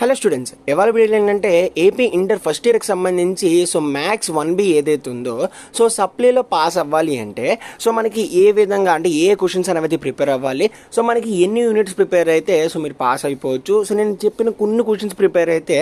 Hello students, ఇవాళ video ఏంటంటే AP inter first ఇయర్కి సంబంధించి మ్యాథ్స్ 1B ఏదైతే ఉందో సప్లీలో పాస్ అవ్వాలి అంటే మనకి ఏ విధంగా అంటే ఏ క్వశ్చన్స్ అనేది ప్రిపేర్ అవ్వాలి, మనకి ఎన్ని యూనిట్స్ ప్రిపేర్ అయితే మీరు పాస్ అయిపోవచ్చు. నేను చెప్పిన కొన్ని క్వశ్చన్స్ ప్రిపేర్ అయితే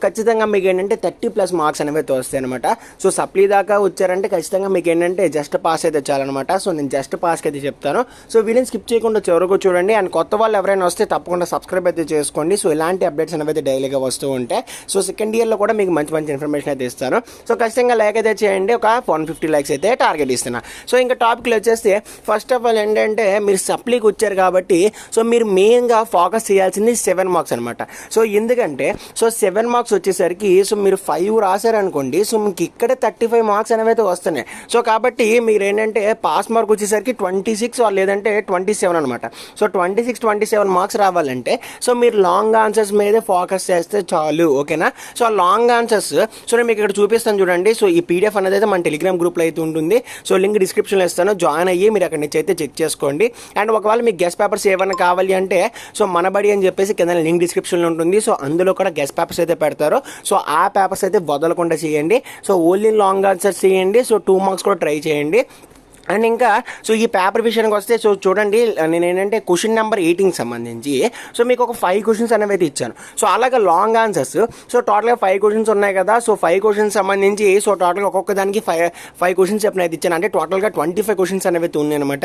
ఖచ్చితంగా మీకు ఏంటంటే 30+ మార్క్స్ అనేవి వస్తాయి అనమాట. సప్లీ దాకా వచ్చారంటే ఖచ్చితంగా మీకు ఏంటంటే జస్ట్ పాస్ అయితే చాలన్నమాట. నేను జస్ట్ పాస్కి అయితే చెప్తాను. వీడియోని స్కిప్ చేయకుండా చివరకు చూడండి. అండ్ కొత్త వాళ్ళు ఎవరైనా వస్తే తప్పకుండా సబ్స్క్రైబ్ అయితే చేసుకోండి. ఇలాంటి అప్డేట్స్ అనేవి డైలీగా వస్తూ ఉంటాయి. సెకండ్ ఇయర్లో కూడా మీకు మంచి మంచి ఇన్ఫర్మేషన్ అయితే ఇస్తాను. ఖచ్చితంగా లైక్ అయితే చేయండి. ఒక 150 లైక్స్ అయితే టార్గెట్ ఇస్తున్నా. ఇంకా టాపిక్లో వచ్చేస్తే ఫస్ట్ ఆఫ్ ఆల్ ఏంటంటే మీరు సప్లీకి వచ్చారు కాబట్టి మీరు మెయిన్గా ఫోకస్ చేయాల్సింది 7 మార్క్స్ అనమాట. ఎందుకంటే 7 మార్క్స్ వచ్చేసరికి మీరు 5 రాశారనుకోండి, మీకు ఇక్కడ 35 మార్క్స్ అనేవి అయితే వస్తున్నాయి. కాబట్టి మీరు ఏంటంటే పాస్ మార్క్ వచ్చేసరికి 26 లేదంటే 27 అనమాట. 26-27 మార్క్స్ రావాలంటే మీరు లాంగ్ ఆన్సర్స్ మీదే ఫోకస్ చేస్తే చాలు, ఓకేనా. లాంగ్ ఆన్సర్స్ నేను మీకు ఇక్కడ చూపిస్తాను చూడండి. ఈ పీడిఎఫ్ అనేది అయితే మన టెలిగ్రామ్ గ్రూప్లో అయితే ఉంటుంది. లింక్ డిస్క్రిప్షన్లో ఇస్తాను, జాయిన్ అయ్యి మీరు అక్కడి నుంచి అయితే చెక్ చేసుకోండి. అండ్ ఒకవేళ మీకు గెస్ట్ పేపర్స్ ఏమైనా కావాలి అంటే మనబడి అని చెప్పేసి కింద లింక్ డిస్క్రిప్షన్లో ఉంటుంది. అందులో కూడా గెస్ట్ పేపర్స్ అయితే పెడతారు. ఆ పేపర్స్ అయితే వదలకుండా చేయండి. ఓన్లీ లాంగ్ ఆన్సర్స్ చేయండి. 2 మార్క్స్ కూడా ట్రై చేయండి. అండ్ ఇంకా ఈ పేపర్ విషయానికి వస్తే చూడండి, నేను ఏంటంటే క్వశ్చన్ నెంబర్ 18కి సంబంధించి మీకు ఒక 5 క్వశ్చన్స్ అనేవి అయితే ఇచ్చాను. అలాగే లాంగ్ ఆన్సర్స్ టోటల్గా 5 క్వశ్చన్స్ ఉన్నాయి కదా. 5 క్వశ్చన్స్ సంబంధించి టోటల్గా ఒక్కొక్క దానికి 5 క్వశ్చన్స్ చెప్పిన అయితే ఇచ్చాను. అంటే టోటల్గా 25 క్వశ్చన్స్ అనేవి అయితే ఉన్నాయి అనమాట.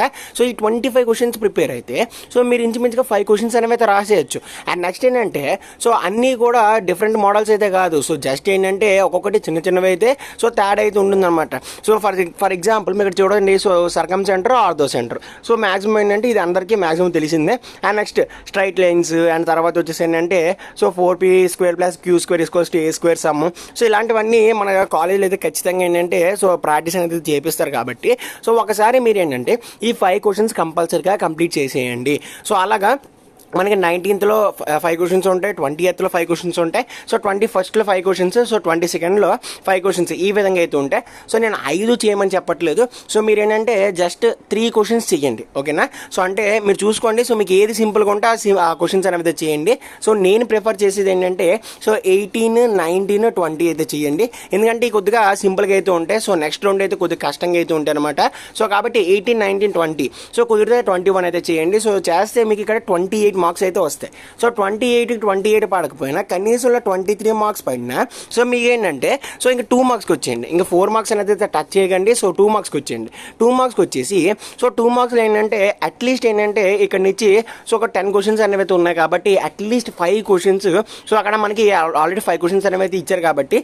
ఈ 25 క్వశ్చన్స్ ప్రిపేర్ అయితే మీరు ఇంచుమించుగా 5 క్వశ్చన్స్ అనేవి అయితే రాసేయచ్చు. అండ్ నెక్స్ట్ ఏంటంటే అన్నీ కూడా డిఫరెంట్ మోడల్స్ అయితే కాదు. జస్ట్ ఏంటంటే ఒక్కొక్కటి చిన్న చిన్నవి అయితే తేడా అయితే ఉంటుందన్నమాట. ఫర్ ఎగ్జాంపుల్ మీరు చూడండి, సర్కమ్ సెంటర్, ఆర్థో సెంటర్. మాక్సిమం ఏంటంటే ఇది అందరికీ మాక్సిమం తెలిసిందే. And next straight lines, and తర్వాత వచ్చేసి ఏంటంటే 4p² + q² = a² సమ్. ఇలాంటివన్నీ మన కాలేజీలో అయితే ఖచ్చితంగా ఏంటంటే ప్రాక్టీస్ అనేది చేపిస్తారు. కాబట్టి ఒకసారి మీరు ఏంటంటే ఈ 5 క్వశ్చన్స్ కంపల్సరీగా కంప్లీట్ చేసేయండి. అలాగా మనకి 19th 5 క్వశ్చన్స్ ఉంటాయి, 20th 5 క్వశ్చన్స్ ఉంటాయి, 21st 5 క్వశ్చన్స్, 22nd 5 క్వశ్చన్స్, ఈ విధంగా అయితే ఉంటాయి. నేను 5 చేయమని చెప్పట్లేదు. మీరు ఏంటంటే జస్ట్ 3 క్వశ్చన్స్ చేయండి, ఓకేనా. అంటే మీరు చూసుకోండి, మీకు ఏది సింపుల్గా ఉంటే ఆ క్వశ్చన్స్ అనేది చేయండి. నేను ప్రిఫర్ చేసేది ఏంటంటే 18, 19, 20 అయితే చేయండి. ఎందుకంటే కొద్దిగా సింపుల్గా అయితే ఉంటాయి. నెక్స్ట్ రౌండ్ అయితే కొద్దిగా కష్టంగా అయితే ఉంటాయి అనమాట. కాబట్టి 18, 19, 20 కుదిరితే 21 అయితే చేయండి. చేస్తే మీకు ఇక్కడ 28 మార్క్స్ అయితే వస్తాయి. 28కి 28 పడకపోయినా కనీసంలో 23 మార్క్స్ పడినా మీకు ఏంటంటే ఇంకా 2 మార్క్స్కి వచ్చేయండి. ఇంకా 4 మార్క్స్ అనేది అయితే టచ్ చేయకండి. 2 మార్క్స్కి వచ్చేయండి. 2 మార్క్స్కి వచ్చేసి 2 మార్క్స్లో ఏంటంటే అట్లీస్ట్ ఏంటంటే ఇక్కడ నుంచి ఒక 10 క్వశ్చన్స్ అనేవి అయితే ఉన్నాయి. కాబట్టి అట్లీస్ట్ 5 క్వశ్చన్స్ అక్కడ మనకి ఆల్రెడీ 5 క్వశ్చన్స్ అనేవి అయితే ఇచ్చారు. కాబట్టి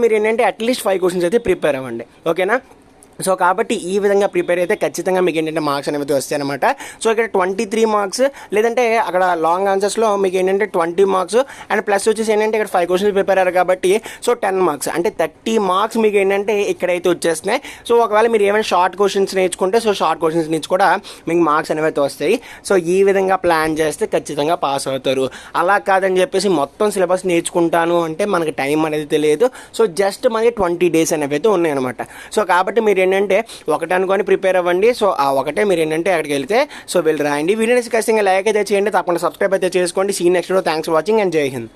మీరు ఏంటంటే అట్లీస్ట్ 5 క్వశ్చన్స్ అయితే ప్రిపేర్ అవ్వండి, ఓకేనా. కాబట్టి ఈ విధంగా ప్రిపేర్ అయితే ఖచ్చితంగా మీకు ఏంటంటే మార్క్స్ అనేవి వస్తాయి అనమాట. ఇక్కడ 23 మార్క్స్, లేదంటే అక్కడ లాంగ్ ఆన్సర్స్లో మీకు ఏంటంటే 20 మార్క్స్, అండ్ ప్లస్ వచ్చేసి ఏంటంటే ఇక్కడ 5 క్వశ్చన్స్ ప్రిపేర్ అయ్యారు కాబట్టి 10 మార్క్స్, అంటే 30 మార్క్స్ మీకు ఏంటంటే ఇక్కడైతే వచ్చేస్తున్నాయి. ఒకవేళ మీరు ఏమైనా షార్ట్ క్వశ్చన్స్ నేర్చుకుంటే షార్ట్ క్వశ్చన్స్ నుంచి కూడా మీకు మార్క్స్ అనేవి అయితే వస్తాయి. ఈ విధంగా ప్లాన్ చేస్తే ఖచ్చితంగా పాస్ అవుతారు. అలా కాదని చెప్పేసి మొత్తం సిలబస్ నేర్చుకుంటాను అంటే మనకి టైం అనేది తెలియదు. జస్ట్ మనకి 20 డేస్ అనేవి అయితే ఉన్నాయి అనమాట. కాబట్టి మీరు ఏంటంటే ఒకటి అనుకొని ప్రిపేర్ అవ్వండి. ఆ ఒకటే మీరు ఏంటంటే అక్కడికి వెళ్తే వెళ్ళి రాయండి. వీడియోని ఖచ్చితంగా లైక్ అయితే చేయండి, తప్పకుండా సబ్స్క్రైబ్ అయితే చేసుకోండి. See next. Thanks for watching and Jai Hind.